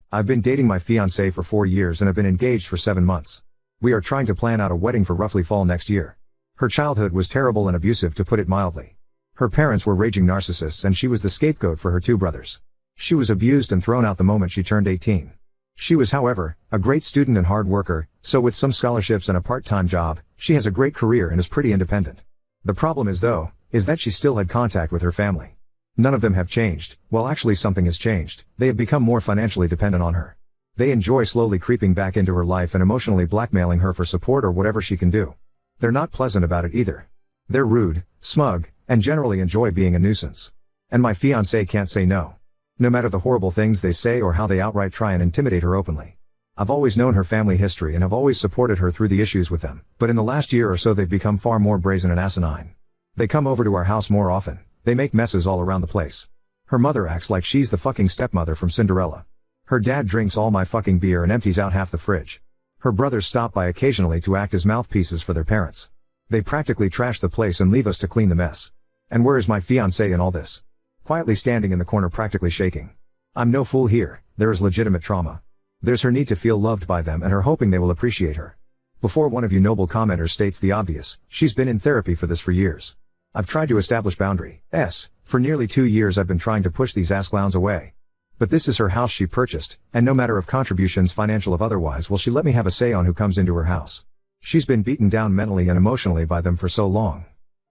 I've been dating my fiancée for 4 years and have been engaged for 7 months. We are trying to plan out a wedding for roughly fall next year. Her childhood was terrible and abusive, to put it mildly. Her parents were raging narcissists and she was the scapegoat for her 2 brothers. She was abused and thrown out the moment she turned 18. She was, however, a great student and hard worker, so with some scholarships and a part-time job, she has a great career and is pretty independent. The problem is that she still had contact with her family. None of them have changed. Well, actually something has changed. They have become more financially dependent on her. They enjoy slowly creeping back into her life and emotionally blackmailing her for support or whatever she can do. They're not pleasant about it either. They're rude, smug, and generally enjoy being a nuisance. And my fiancé can't say no. No matter the horrible things they say or how they outright try and intimidate her openly. I've always known her family history and have always supported her through the issues with them, but in the last year or so they've become far more brazen and asinine. They come over to our house more often. They make messes all around the place. Her mother acts like she's the fucking stepmother from Cinderella. Her dad drinks all my fucking beer and empties out half the fridge. Her brothers stop by occasionally to act as mouthpieces for their parents. They practically trash the place and leave us to clean the mess. And where is my fiancé in all this? Quietly standing in the corner, practically shaking. I'm no fool here. There is legitimate trauma. There's her need to feel loved by them and her hoping they will appreciate her. Before one of you noble commenters states the obvious, she's been in therapy for this for years. I've tried to establish boundaries. For nearly 2 years I've been trying to push these ass clowns away. But this is her house she purchased, and no matter of contributions, financial of otherwise, will she let me have a say on who comes into her house. She's been beaten down mentally and emotionally by them for so long.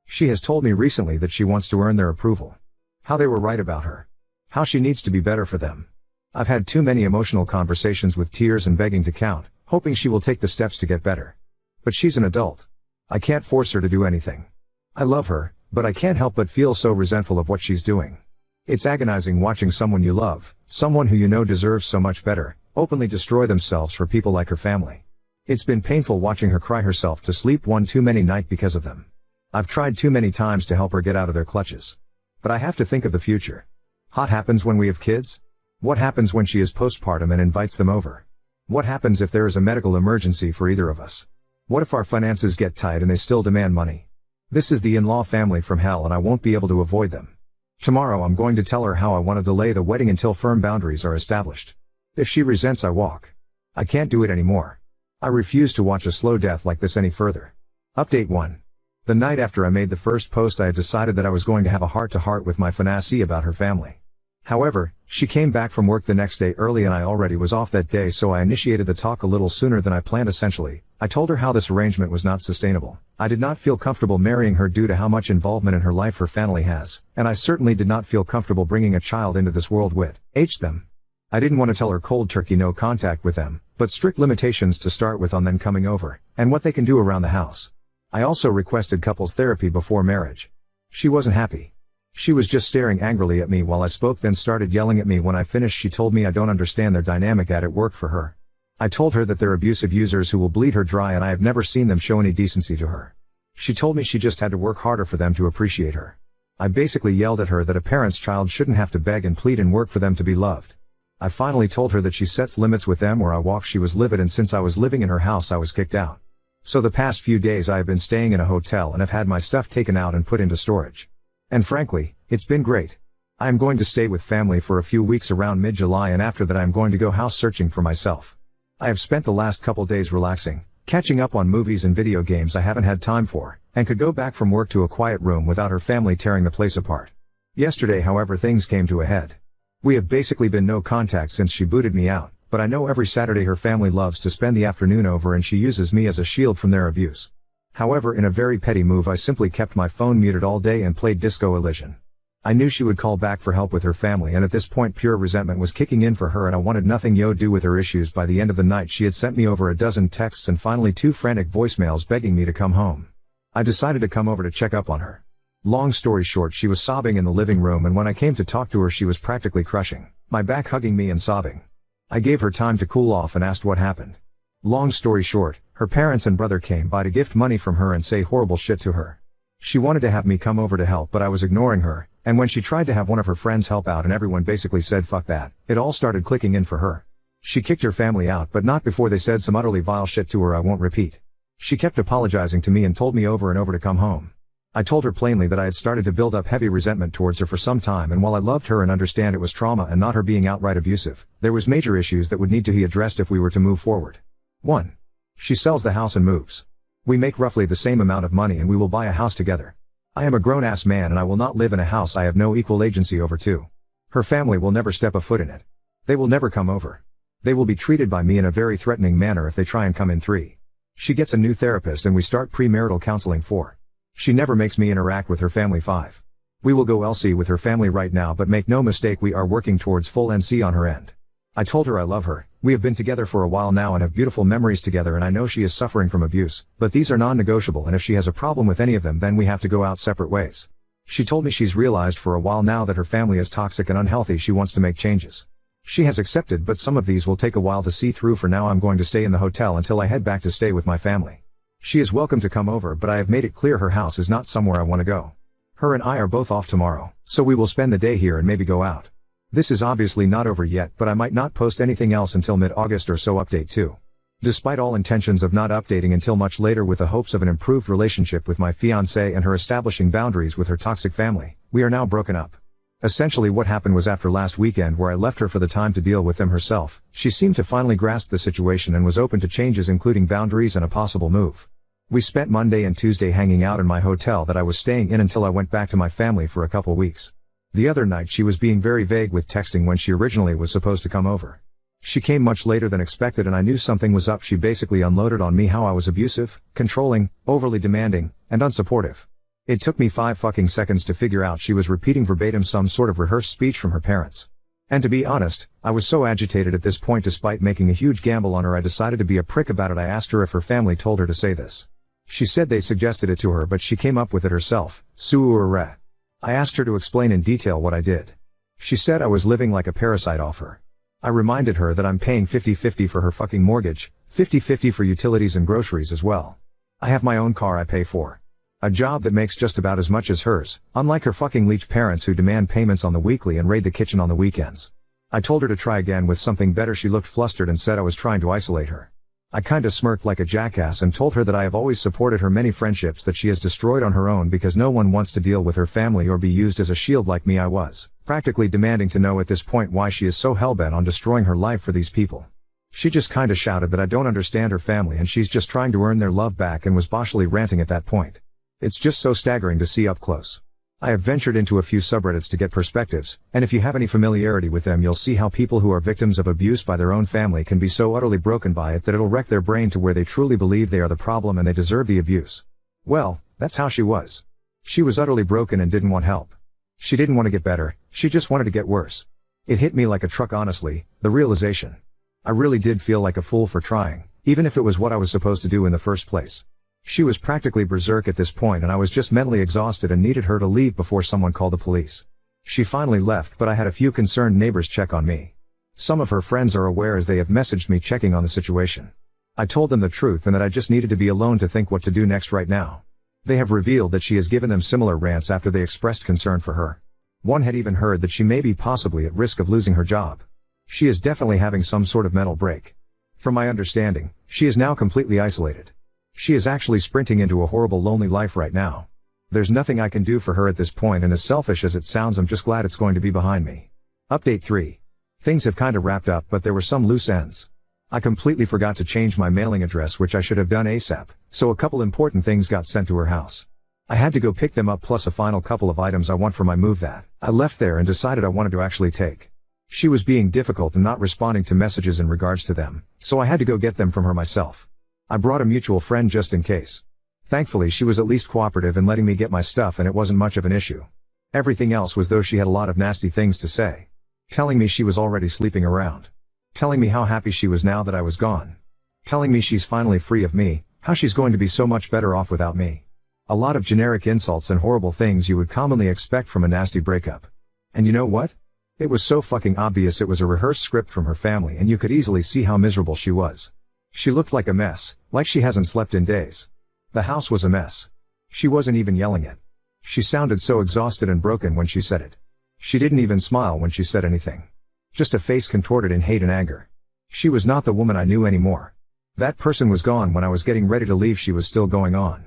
She has told me recently that she wants to earn their approval. How they were right about her. How she needs to be better for them. I've had too many emotional conversations with tears and begging to count, hoping she will take the steps to get better. But she's an adult. I can't force her to do anything. I love her, but I can't help but feel so resentful of what she's doing. It's agonizing watching someone you love, someone who you know deserves so much better, openly destroy themselves for people like her family. It's been painful watching her cry herself to sleep one too many night because of them. I've tried too many times to help her get out of their clutches. But I have to think of the future. What happens when we have kids? What happens when she is postpartum and invites them over? What happens if there is a medical emergency for either of us? What if our finances get tight and they still demand money? This is the in-law family from hell and I won't be able to avoid them. Tomorrow I'm going to tell her how I want to delay the wedding until firm boundaries are established. If she resents, I walk. I can't do it anymore. I refuse to watch a slow death like this any further. Update 1. The night after I made the first post I had decided that I was going to have a heart-to-heart with my fiancée about her family. However, she came back from work the next day early and I already was off that day, so I initiated the talk a little sooner than I planned. Essentially, I told her how this arrangement was not sustainable. I did not feel comfortable marrying her due to how much involvement in her life her family has, and I certainly did not feel comfortable bringing a child into this world with them. I didn't want to tell her cold turkey no contact with them, but strict limitations to start with on them coming over, and what they can do around the house. I also requested couples therapy before marriage. She wasn't happy. She was just staring angrily at me while I spoke, then started yelling at me when I finished. She told me I don't understand their dynamic, that it worked for her. I told her that they're abusive users who will bleed her dry and I have never seen them show any decency to her. She told me she just had to work harder for them to appreciate her. I basically yelled at her that a parent's child shouldn't have to beg and plead and work for them to be loved. I finally told her that she sets limits with them where I walk. She was livid, and since I was living in her house I was kicked out. So the past few days I have been staying in a hotel and have had my stuff taken out and put into storage. And frankly, it's been great. I am going to stay with family for a few weeks around mid-July, and after that I am going to go house searching for myself. I have spent the last couple days relaxing, catching up on movies and video games I haven't had time for, and could go back from work to a quiet room without her family tearing the place apart. Yesterday, however, things came to a head. We have basically been no contact since she booted me out, but I know every Saturday her family loves to spend the afternoon over and she uses me as a shield from their abuse. However, in a very petty move, I simply kept my phone muted all day and played Disco Elysium. I knew she would call back for help with her family, and at this point pure resentment was kicking in for her and I wanted nothing to do with her issues. By the end of the night she had sent me over a dozen texts and finally 2 frantic voicemails begging me to come home. I decided to come over to check up on her. Long story short, she was sobbing in the living room, and when I came to talk to her she was practically crushing my back, hugging me and sobbing. I gave her time to cool off and asked what happened. Long story short, her parents and brother came by to gift money from her and say horrible shit to her. She wanted to have me come over to help, but I was ignoring her, and when she tried to have one of her friends help out and everyone basically said fuck that, it all started clicking in for her. She kicked her family out, but not before they said some utterly vile shit to her I won't repeat. She kept apologizing to me and told me over and over to come home. I told her plainly that I had started to build up heavy resentment towards her for some time, and while I loved her and understand it was trauma and not her being outright abusive, there was major issues that would need to be addressed if we were to move forward. 1. She sells the house and moves. We make roughly the same amount of money and we will buy a house together. I am a grown-ass man and I will not live in a house I have no equal agency over. 2. Her family will never step a foot in it. They will never come over. They will be treated by me in a very threatening manner if they try and come in. 3. She gets a new therapist and we start premarital counseling. 4. She never makes me interact with her family. 5. We will go LC with her family right now, but make no mistake, we are working towards full NC on her end. I told her I love her. We have been together for a while now and have beautiful memories together, and I know she is suffering from abuse, but these are non-negotiable, and if she has a problem with any of them then we have to go out separate ways. She told me she's realized for a while now that her family is toxic and unhealthy. She wants to make changes. She has accepted, but some of these will take a while to see through. For now I'm going to stay in the hotel until I head back to stay with my family. She is welcome to come over, but I have made it clear her house is not somewhere I want to go. Her and I are both off tomorrow, so we will spend the day here and maybe go out. This is obviously not over yet, but I might not post anything else until mid-August or so. Update 2. Despite all intentions of not updating until much later with the hopes of an improved relationship with my fiancée and her establishing boundaries with her toxic family, we are now broken up. Essentially what happened was, after last weekend where I left her for the time to deal with them herself, she seemed to finally grasp the situation and was open to changes, including boundaries and a possible move. We spent Monday and Tuesday hanging out in my hotel that I was staying in until I went back to my family for a couple weeks. The other night she was being very vague with texting when she originally was supposed to come over. She came much later than expected and I knew something was up. She basically unloaded on me how I was abusive, controlling, overly demanding, and unsupportive. It took me 5 fucking seconds to figure out she was repeating verbatim some sort of rehearsed speech from her parents. And to be honest, I was so agitated at this point, despite making a huge gamble on her, I decided to be a prick about it. I asked her if her family told her to say this. She said they suggested it to her, but she came up with it herself. Suure. I asked her to explain in detail what I did. She said I was living like a parasite off her. I reminded her that I'm paying 50-50 for her fucking mortgage, 50-50 for utilities and groceries as well. I have my own car I pay for. A job that makes just about as much as hers, unlike her fucking leech parents who demand payments on the weekly and raid the kitchen on the weekends. I told her to try again with something better. She looked flustered and said I was trying to isolate her. I kinda smirked like a jackass and told her that I have always supported her many friendships that she has destroyed on her own because no one wants to deal with her family or be used as a shield like me. I was practically demanding to know at this point why she is so hellbent on destroying her life for these people. She just kinda shouted that I don't understand her family and she's just trying to earn their love back, and was boshly ranting at that point. It's just so staggering to see up close. I have ventured into a few subreddits to get perspectives, and if you have any familiarity with them you'll see how people who are victims of abuse by their own family can be so utterly broken by it that it'll wreck their brain to where they truly believe they are the problem and they deserve the abuse. Well, that's how she was. She was utterly broken and didn't want help. She didn't want to get better, she just wanted to get worse. It hit me like a truck, honestly, the realization. I really did feel like a fool for trying, even if it was what I was supposed to do in the first place. She was practically berserk at this point and I was just mentally exhausted and needed her to leave before someone called the police. She finally left, but I had a few concerned neighbors check on me. Some of her friends are aware as they have messaged me checking on the situation. I told them the truth and that I just needed to be alone to think what to do next right now. They have revealed that she has given them similar rants after they expressed concern for her. One had even heard that she may be possibly at risk of losing her job. She is definitely having some sort of mental break. From my understanding, she is now completely isolated. She is actually sprinting into a horrible lonely life right now. There's nothing I can do for her at this point, and as selfish as it sounds, I'm just glad it's going to be behind me. Update 3. Things have kinda wrapped up, but there were some loose ends. I completely forgot to change my mailing address, which I should have done ASAP, so a couple important things got sent to her house. I had to go pick them up, plus a final couple of items I want for my move that I left there and decided I wanted to actually take. She was being difficult and not responding to messages in regards to them, so I had to go get them from her myself. I brought a mutual friend just in case. Thankfully she was at least cooperative in letting me get my stuff and it wasn't much of an issue. Everything else was, though, she had a lot of nasty things to say. Telling me she was already sleeping around. Telling me how happy she was now that I was gone. Telling me she's finally free of me, how she's going to be so much better off without me. A lot of generic insults and horrible things you would commonly expect from a nasty breakup. And you know what? It was so fucking obvious it was a rehearsed script from her family, and you could easily see how miserable she was. She looked like a mess, like she hasn't slept in days. The house was a mess. She wasn't even yelling it. She sounded so exhausted and broken when she said it. She didn't even smile when she said anything. Just a face contorted in hate and anger. She was not the woman I knew anymore. That person was gone when I was getting ready to leave. She was still going on.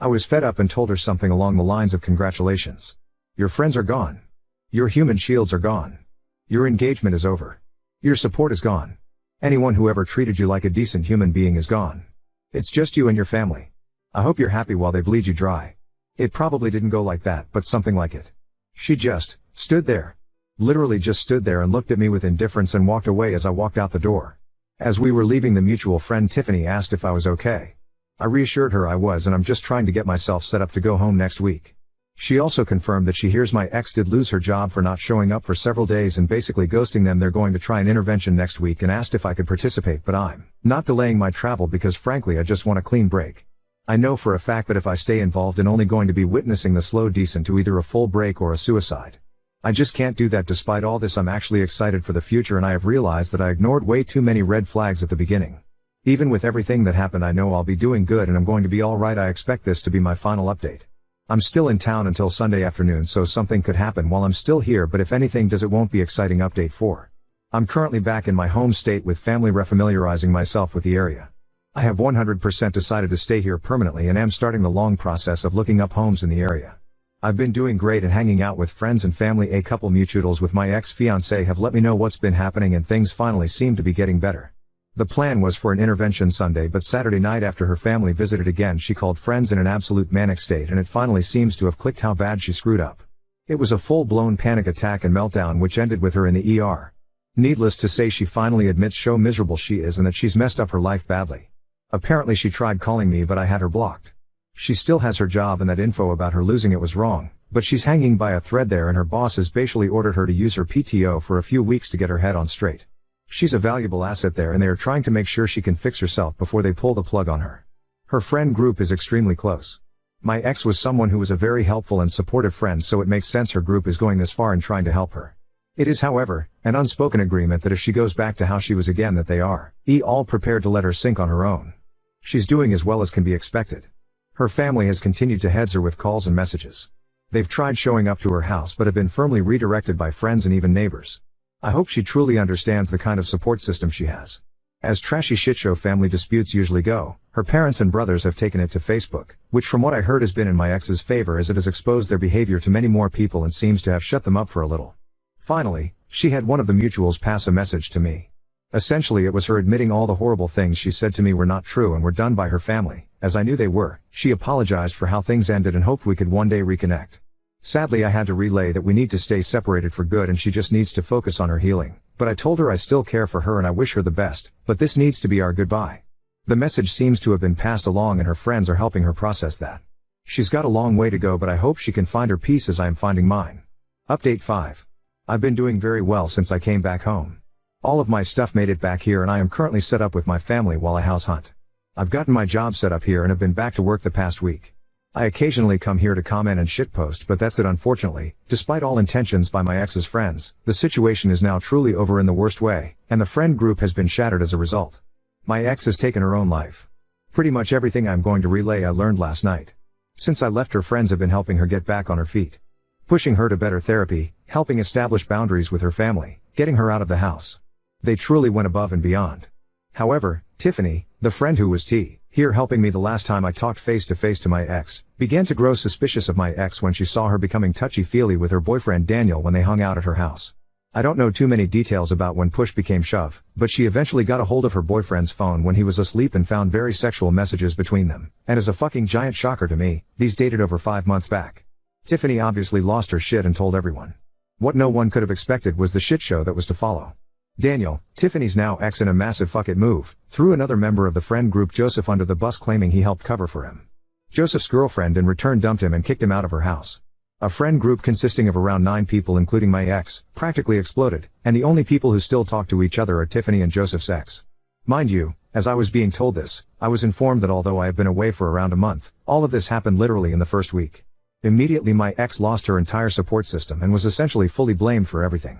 I was fed up and told her something along the lines of congratulations. Your friends are gone. Your human shields are gone. Your engagement is over. Your support is gone. Anyone who ever treated you like a decent human being is gone. It's just you and your family. I hope you're happy while they bleed you dry. It probably didn't go like that, but something like it. She just stood there. Literally just stood there and looked at me with indifference and walked away as I walked out the door. As we were leaving, the mutual friend Tiffany asked if I was okay. I reassured her I was, and I'm just trying to get myself set up to go home next week. She also confirmed that she hears my ex did lose her job for not showing up for several days and basically ghosting them. They're going to try an intervention next week, and asked if I could participate, but I'm not delaying my travel because frankly I just want a clean break. I know for a fact that if I stay involved and only going to be witnessing the slow descent to either a full break or a suicide. I just can't do that. Despite all this, I'm actually excited for the future, and I have realized that I ignored way too many red flags at the beginning. Even with everything that happened, I know I'll be doing good and I'm going to be alright. I expect this to be my final update. I'm still in town until Sunday afternoon, so something could happen while I'm still here, but if anything does, it won't be exciting. Update 4. I'm currently back in my home state with family, refamiliarizing myself with the area. I have 100% decided to stay here permanently and am starting the long process of looking up homes in the area. I've been doing great and hanging out with friends and family. A couple mutuals with my ex-fiancée have let me know what's been happening, and things finally seem to be getting better. The plan was for an intervention Sunday, but Saturday night after her family visited again, she called friends in an absolute manic state, and it finally seems to have clicked how bad she screwed up. It was a full-blown panic attack and meltdown which ended with her in the ER. Needless to say, she finally admits how miserable she is and that she's messed up her life badly. Apparently she tried calling me, but I had her blocked. She still has her job, and that info about her losing it was wrong, but she's hanging by a thread there, and her boss has basically ordered her to use her PTO for a few weeks to get her head on straight. She's a valuable asset there, and they are trying to make sure she can fix herself before they pull the plug on her. Her friend group is extremely close. My ex was someone who was a very helpful and supportive friend, so it makes sense her group is going this far in trying to help her. It is, however, an unspoken agreement that if she goes back to how she was again, that they are all prepared to let her sink on her own. She's doing as well as can be expected. Her family has continued to heads her with calls and messages. They've tried showing up to her house but have been firmly redirected by friends and even neighbors. I hope she truly understands the kind of support system she has. As trashy shitshow family disputes usually go, her parents and brothers have taken it to Facebook, which from what I heard has been in my ex's favor, as it has exposed their behavior to many more people and seems to have shut them up for a little. Finally, she had one of the mutuals pass a message to me. Essentially it was her admitting all the horrible things she said to me were not true and were done by her family, as I knew they were. She apologized for how things ended and hoped we could one day reconnect. Sadly, I had to relay that we need to stay separated for good and she just needs to focus on her healing, but I told her I still care for her and I wish her the best, but this needs to be our goodbye. The message seems to have been passed along and her friends are helping her process that. She's got a long way to go, but I hope she can find her peace as I am finding mine. Update 5. I've been doing very well since I came back home. All of my stuff made it back here and I am currently set up with my family while I house hunt. I've gotten my job set up here and have been back to work the past week. I occasionally come here to comment and shitpost, but that's it. Unfortunately, despite all intentions by my ex's friends, the situation is now truly over in the worst way, and the friend group has been shattered as a result. My ex has taken her own life. Pretty much everything I'm going to relay I learned last night. Since I left, her friends have been helping her get back on her feet. Pushing her to better therapy, helping establish boundaries with her family, getting her out of the house. They truly went above and beyond. However, Tiffany, the friend who was here helping me the last time I talked face to face to my ex, began to grow suspicious of my ex when she saw her becoming touchy-feely with her boyfriend Daniel when they hung out at her house. I don't know too many details about when push became shove, but she eventually got a hold of her boyfriend's phone when he was asleep and found very sexual messages between them, and as a fucking giant shocker to me, these dated over 5 months back. Tiffany obviously lost her shit and told everyone. What no one could have expected was the shit show that was to follow. Daniel, Tiffany's now ex, in a massive fuck it move, threw another member of the friend group, Joseph, under the bus, claiming he helped cover for him. Joseph's girlfriend in return dumped him and kicked him out of her house. A friend group consisting of around 9 people including my ex, practically exploded, and the only people who still talk to each other are Tiffany and Joseph's ex. Mind you, as I was being told this, I was informed that although I have been away for around a month, all of this happened literally in the first week. Immediately my ex lost her entire support system and was essentially fully blamed for everything.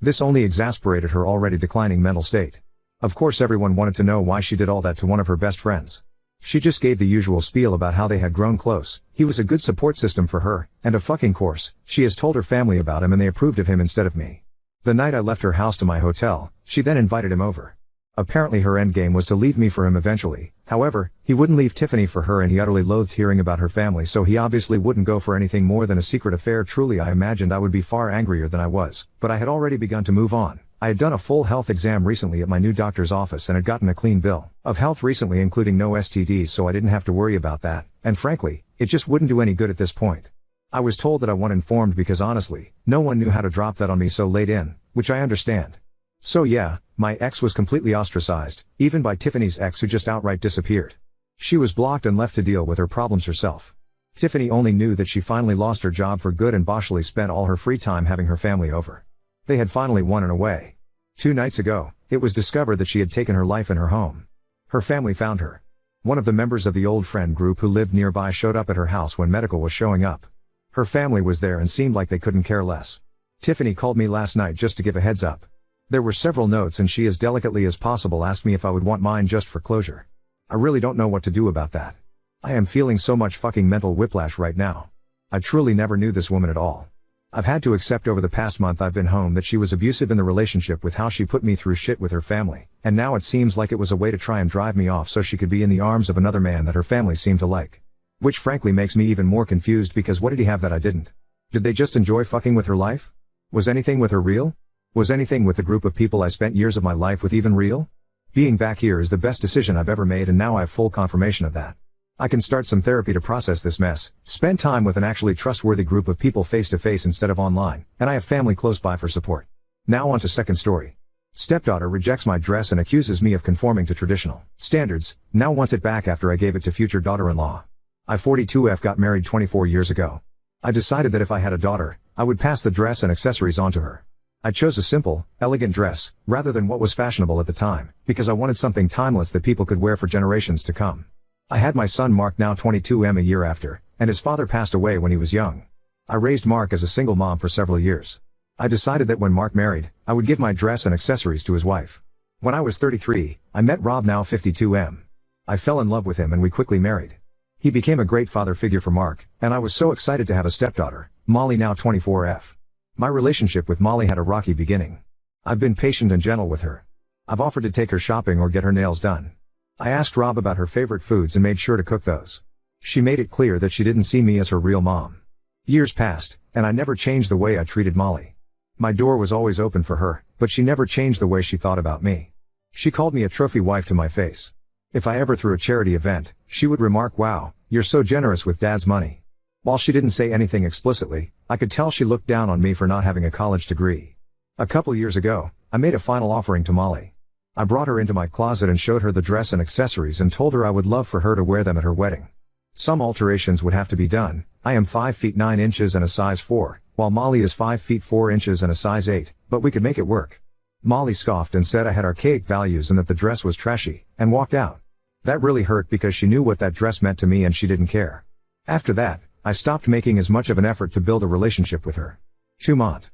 This only exasperated her already declining mental state. Of course everyone wanted to know why she did all that to one of her best friends. She just gave the usual spiel about how they had grown close, he was a good support system for her, and of fucking course, she has told her family about him and they approved of him instead of me. The night I left her house to my hotel, she then invited him over. Apparently her endgame was to leave me for him eventually. However, he wouldn't leave Tiffany for her and he utterly loathed hearing about her family, so he obviously wouldn't go for anything more than a secret affair. Truly, I imagined I would be far angrier than I was, but I had already begun to move on. I had done a full health exam recently at my new doctor's office and had gotten a clean bill of health recently, including no STDs, so I didn't have to worry about that, and frankly, it just wouldn't do any good at this point. I was told that I wasn't informed because honestly, no one knew how to drop that on me so late in, which I understand. So yeah, my ex was completely ostracized, even by Tiffany's ex, who just outright disappeared. She was blocked and left to deal with her problems herself. Tiffany only knew that she finally lost her job for good and boshly spent all her free time having her family over. They had finally won in a way. 2 nights ago, it was discovered that she had taken her life in her home. Her family found her. One of the members of the old friend group who lived nearby showed up at her house when medical was showing up. Her family was there and seemed like they couldn't care less. Tiffany called me last night just to give a heads up. There were several notes and she as delicately as possible asked me if I would want mine just for closure. I really don't know what to do about that. I am feeling so much fucking mental whiplash right now. I truly never knew this woman at all. I've had to accept over the past month I've been home that she was abusive in the relationship with how she put me through shit with her family, and now it seems like it was a way to try and drive me off so she could be in the arms of another man that her family seemed to like. Which frankly makes me even more confused because what did he have that I didn't? Did they just enjoy fucking with her life? Was anything with her real? Was anything with the group of people I spent years of my life with even real? Being back here is the best decision I've ever made and now I have full confirmation of that. I can start some therapy to process this mess, spend time with an actually trustworthy group of people face to face instead of online, and I have family close by for support. Now on to second story. Stepdaughter rejects my dress and accuses me of conforming to traditional standards, now wants it back after I gave it to future daughter-in-law. I 42F got married 24 years ago. I decided that if I had a daughter, I would pass the dress and accessories on to her. I chose a simple, elegant dress, rather than what was fashionable at the time, because I wanted something timeless that people could wear for generations to come. I had my son Mark, now 22M, a year after, and his father passed away when he was young. I raised Mark as a single mom for several years. I decided that when Mark married, I would give my dress and accessories to his wife. When I was 33, I met Rob, now 52M. I fell in love with him and we quickly married. He became a great father figure for Mark, and I was so excited to have a stepdaughter, Molly, now 24F. My relationship with Molly had a rocky beginning. I've been patient and gentle with her. I've offered to take her shopping or get her nails done. I asked Rob about her favorite foods and made sure to cook those. She made it clear that she didn't see me as her real mom. Years passed, and I never changed the way I treated Molly. My door was always open for her, but she never changed the way she thought about me. She called me a trophy wife to my face. If I ever threw a charity event, she would remark, "Wow, you're so generous with Dad's money." While she didn't say anything explicitly, I could tell she looked down on me for not having a college degree. A couple years ago, I made a final offering to Molly. I brought her into my closet and showed her the dress and accessories and told her I would love for her to wear them at her wedding. Some alterations would have to be done. I am 5 feet 9 inches and a size 4, while Molly is 5 feet 4 inches and a size 8, but we could make it work. Molly scoffed and said I had archaic values and that the dress was trashy, and walked out. That really hurt because she knew what that dress meant to me and she didn't care. After that, I stopped making as much of an effort to build a relationship with her. 2 months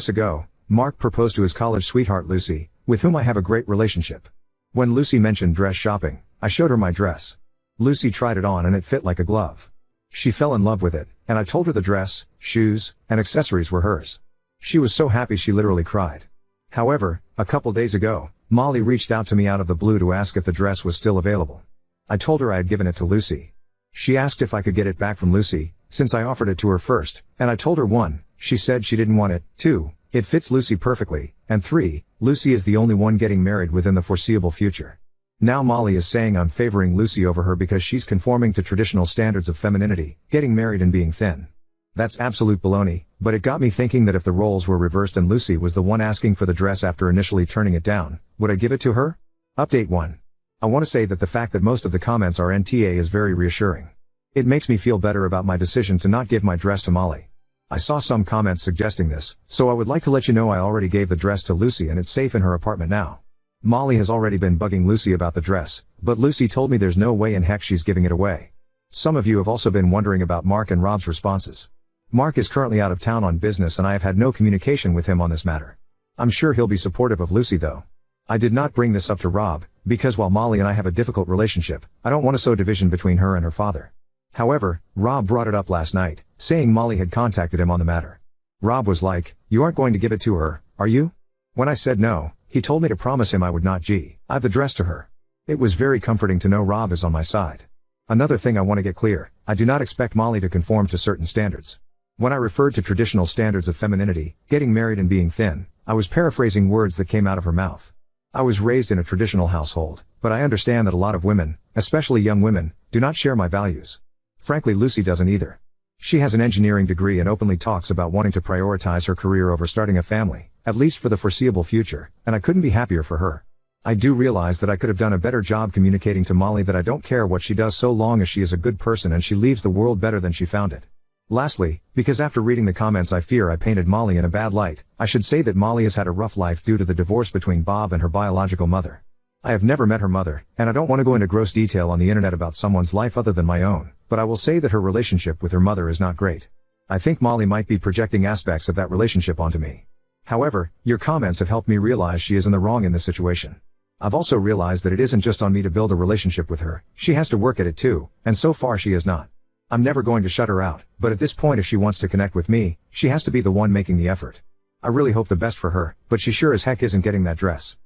ago, Mark proposed to his college sweetheart Lucy, with whom I have a great relationship. When Lucy mentioned dress shopping, I showed her my dress. Lucy tried it on and it fit like a glove. She fell in love with it, and I told her the dress, shoes, and accessories were hers. She was so happy she literally cried. However, a couple days ago, Molly reached out to me out of the blue to ask if the dress was still available. I told her I had given it to Lucy. She asked if I could get it back from Lucy, since I offered it to her first, and I told her 1, she said she didn't want it, 2, it fits Lucy perfectly, and 3, Lucy is the only one getting married within the foreseeable future. Now Molly is saying I'm favoring Lucy over her because she's conforming to traditional standards of femininity, getting married and being thin. That's absolute baloney, but it got me thinking that if the roles were reversed and Lucy was the one asking for the dress after initially turning it down, would I give it to her? Update 1. I want to say that the fact that most of the comments are NTA is very reassuring. It makes me feel better about my decision to not give my dress to Molly. I saw some comments suggesting this, so I would like to let you know I already gave the dress to Lucy and it's safe in her apartment now. Molly has already been bugging Lucy about the dress, but Lucy told me there's no way in heck she's giving it away. Some of you have also been wondering about Mark and Rob's responses. Mark is currently out of town on business and I have had no communication with him on this matter. I'm sure he'll be supportive of Lucy though. I did not bring this up to Rob, because while Molly and I have a difficult relationship, I don't want to sow division between her and her father. However, Rob brought it up last night, saying Molly had contacted him on the matter. Rob was like, "You aren't going to give it to her, are you?" When I said no, He told me to promise him I would not I've addressed to her. It was very comforting to know Rob is on my side. Another thing I want to get clear, I do not expect Molly to conform to certain standards. When I referred to traditional standards of femininity, getting married and being thin, I was paraphrasing words that came out of her mouth. I was raised in a traditional household, but I understand that a lot of women, especially young women, do not share my values. Frankly, Lucy doesn't either. She has an engineering degree and openly talks about wanting to prioritize her career over starting a family, at least for the foreseeable future, and I couldn't be happier for her. I do realize that I could have done a better job communicating to Molly that I don't care what she does so long as she is a good person and she leaves the world better than she found it. Lastly, because after reading the comments I fear I painted Molly in a bad light, I should say that Molly has had a rough life due to the divorce between Bob and her biological mother. I have never met her mother, and I don't want to go into gross detail on the internet about someone's life other than my own, but I will say that her relationship with her mother is not great. I think Molly might be projecting aspects of that relationship onto me. However, your comments have helped me realize she is in the wrong in this situation. I've also realized that it isn't just on me to build a relationship with her, she has to work at it too, and so far she has not. I'm never going to shut her out, but at this point if she wants to connect with me, she has to be the one making the effort. I really hope the best for her, but she sure as heck isn't getting that dress.